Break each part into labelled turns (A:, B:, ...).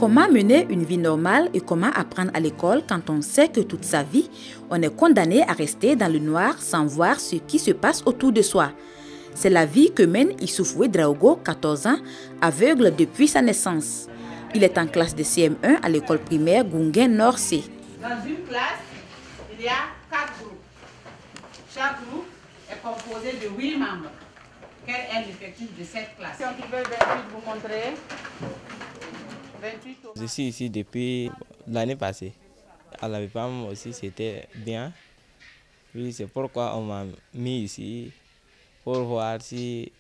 A: Comment mener une vie normale et comment apprendre à l'école quand on sait que toute sa vie, on est condamné à rester dans le noir sans voir ce qui se passe autour de soi? C'est la vie que mène Issouf Ouedraogo, 14 ans, aveugle depuis sa naissance. Il est en classe de CM1 à l'école primaire Gounguen Nord C.
B: Dans une classe, il y a 4 groupes. Chaque groupe est composé de 8 membres. Quel est l'effectif de cette classe? Si on pouvait 28 vous montrer. 28
C: Je suis ici depuis l'année passée. À la BEPAM aussi, c'était bien. Oui, c'est pourquoi on m'a mis ici pour voir si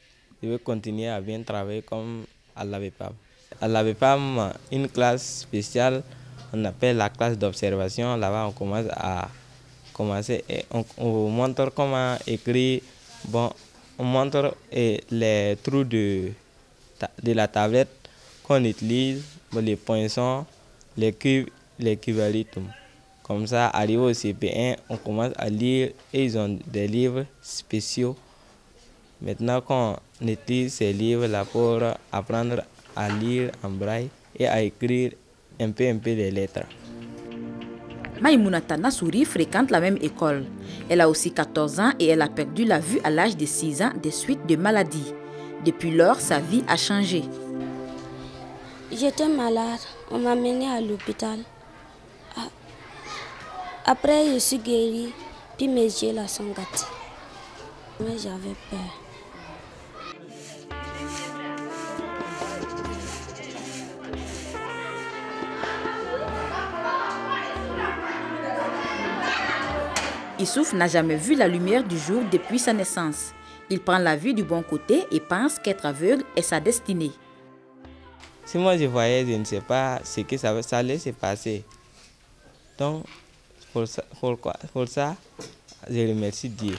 C: je vais continuer à bien travailler comme à la BEPAM. À la BEPAM, une classe spéciale, on appelle la classe d'observation. Là-bas, on commence à et on montre comment écrire. Bon, on montre les trous de la tablette qu'on utilise, les poinçons, les cubes, les cubalitum. Comme ça, arrivé au CP1, on commence à lire et ils ont des livres spéciaux. Maintenant qu'on utilise ces livres-là pour apprendre à lire en braille et à écrire un peu les lettres.
A: Maïmounata Nassouri fréquente la même école. Elle a aussi 14 ans et elle a perdu la vue à l'âge de 6 ans des suites de maladies. Depuis lors, sa vie a changé.
D: J'étais malade, on m'a menée à l'hôpital. Après, je suis guérie, puis mes yeux là sont gâtés. Mais j'avais peur.
A: Issouf n'a jamais vu la lumière du jour depuis sa naissance. Il prend la vie du bon côté et pense qu'être aveugle est sa destinée.
C: Si moi je voyais, je ne sais pas ce que ça allait se passer. Donc, pour ça, je remercie Dieu.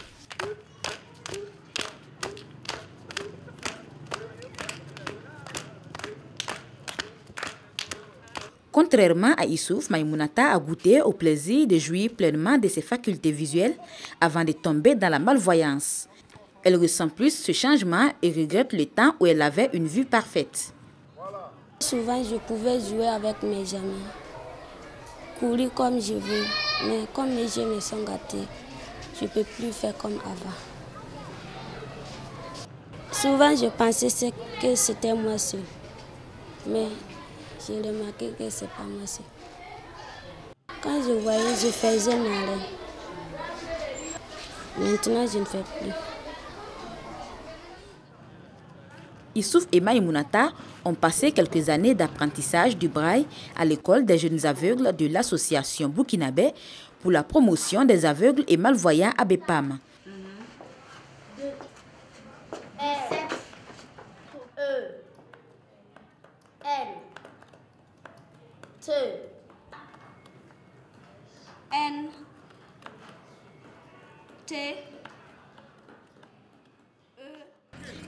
A: Contrairement à Issouf, Maïmounata a goûté au plaisir de jouir pleinement de ses facultés visuelles avant de tomber dans la malvoyance. Elle ressent plus ce changement et regrette le temps où elle avait une vue parfaite.
D: Souvent, je pouvais jouer avec mes amis, courir comme je veux, mais comme mes yeux me sont gâtés, je ne peux plus faire comme avant. Souvent, je pensais que c'était moi seul, mais j'ai remarqué que ce n'est pas moi seul. Quand je voyais, je faisais mal. Maintenant, je ne fais plus.
A: Issouf et Maïmounata ont passé quelques années d'apprentissage du braille à l'école des jeunes aveugles de l'association burkinabé pour la promotion des aveugles et malvoyants à BEPAM.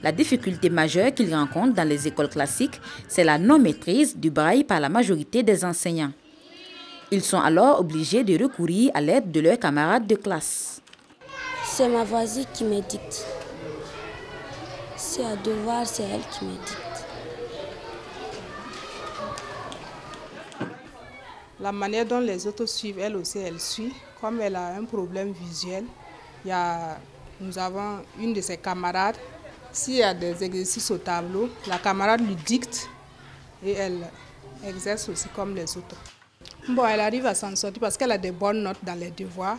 A: La difficulté majeure qu'ils rencontrent dans les écoles classiques, c'est la non-maîtrise du braille par la majorité des enseignants. Ils sont alors obligés de recourir à l'aide de leurs camarades de classe.
D: C'est ma voisine qui me dicte. Si à devoir, c'est elle qui me dicte.
E: La manière dont les autres suivent, elle aussi, elle suit. Comme elle a un problème visuel, nous avons une de ses camarades. S'il y a des exercices au tableau, la camarade lui dicte et elle exerce aussi comme les autres. Bon, elle arrive à s'en sortir parce qu'elle a des bonnes notes dans les devoirs.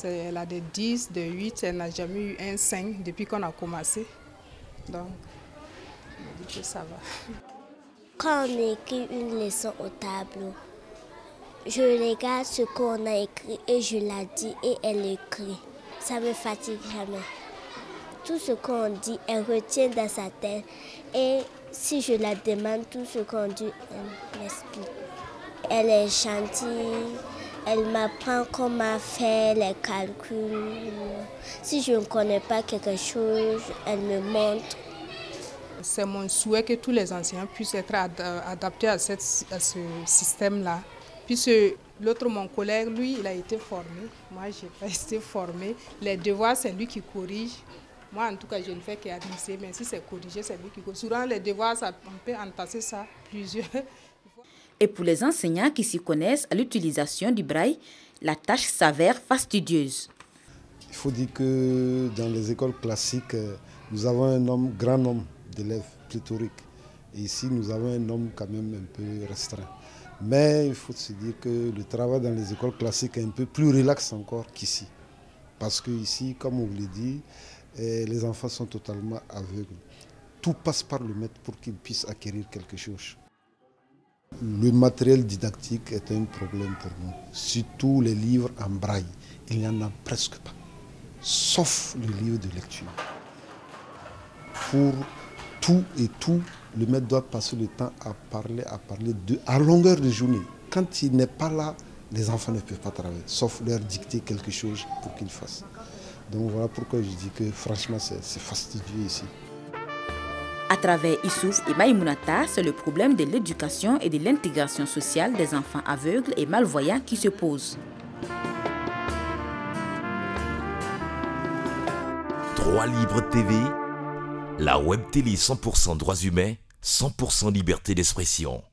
E: Elle a des 10, des 8, elle n'a jamais eu un 5 depuis qu'on a commencé. Donc, je dis que ça va.
F: Quand on écrit une leçon au tableau, je regarde ce qu'on a écrit et je la dis et elle écrit. Ça me fatigue jamais. Tout ce qu'on dit, elle retient dans sa tête. Et si je la demande, tout ce qu'on dit, elle m'explique. Elle est gentille, elle m'apprend comment faire les calculs. Si je ne connais pas quelque chose, elle me montre.
E: C'est mon souhait que tous les enseignants puissent être adaptés à ce système-là. Puisque l'autre, mon collègue, lui, il a été formé. Moi, je n'ai pas été formée. Les devoirs, c'est lui qui corrige. Moi, en tout cas, je ne fais qu'administrer, mais si c'est corrigé, c'est lui qui corrige. Souvent, les devoirs, on peut entasser ça plusieurs.
A: Et pour les enseignants qui s'y connaissent à l'utilisation du braille, la tâche s'avère fastidieuse.
G: Il faut dire que dans les écoles classiques, nous avons un grand nombre d'élèves pléthoriques. Et ici, nous avons un nombre quand même un peu restreint. Mais il faut se dire que le travail dans les écoles classiques est un peu plus relax encore qu'ici. Parce qu'ici, comme on vous l'a dit, les enfants sont totalement aveugles. Tout passe par le maître pour qu'ils puissent acquérir quelque chose. Le matériel didactique est un problème pour nous. Surtout les livres en braille. Il n'y en a presque pas. Sauf le livre de lecture. Pour tout et tout, le maître doit passer le temps à parler à longueur de journée. Quand il n'est pas là, les enfants ne peuvent pas travailler, sauf leur dicter quelque chose pour qu'ils fassent. Donc voilà pourquoi je dis que franchement c'est fastidieux ici.
A: À travers Issouf et Maïmounata, c'est le problème de l'éducation et de l'intégration sociale des enfants aveugles et malvoyants qui se pose.
H: Droit Libre TV, la web télé 100% droits humains, 100% liberté d'expression.